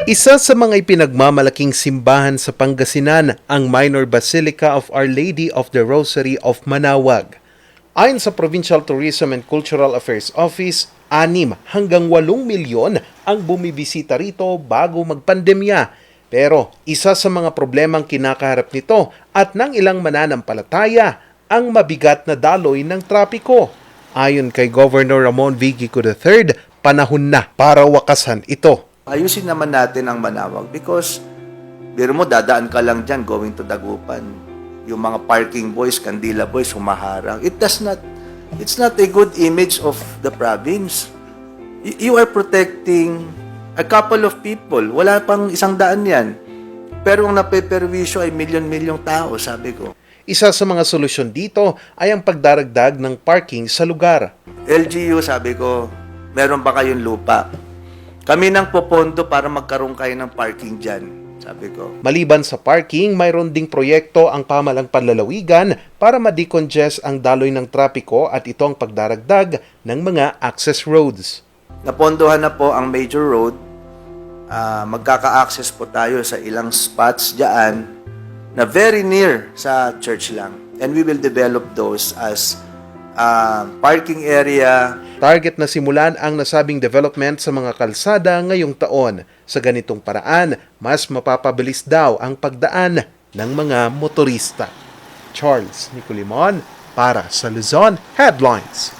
Isa sa mga ipinagmamalaking simbahan sa Pangasinan ang Minor Basilica of Our Lady of the Rosary of Manaoag. Ayon sa Provincial Tourism and Cultural Affairs Office, 6 hanggang 8 milyon ang bumibisita rito bago magpandemya. Pero isa sa mga problemang kinakaharap nito at ng ilang mananampalataya ang mabigat na daloy ng trapiko. Ayon kay Governor Ramon V. Gico III, panahon na para wakasan ito. Ayusin naman natin ang Manaoag because biro mo, dadaan ka lang dyan going to Dagupan. Yung mga parking boys, Kandila boys, humaharang. It's not a good image of the province. You are protecting a couple of people. Wala pang 100 yan. Pero ang napeperwisyo ay milyon-milyong tao, sabi ko. Isa sa mga solusyon dito ay ang pagdaragdag ng parking sa lugar. LGU, sabi ko, meron ba kayong lupa? Kami nang popondo para magkaroon kayo ng parking dyan, sabi ko. Maliban sa parking, mayroon ding proyekto ang pamalang panlalawigan para ma-decongest ang daloy ng trapiko at ito ang pagdaragdag ng mga access roads. Napondohan na po ang major road. Magkaka-access po tayo sa ilang spots dyan na very near sa church lang. And we will develop those as parking area. Target na simulan ang nasabing development sa mga kalsada ngayong taon. Sa ganitong paraan, mas mapapabilis daw ang pagdaan ng mga motorista. Charles Nicolimon para sa Luzon Headlines.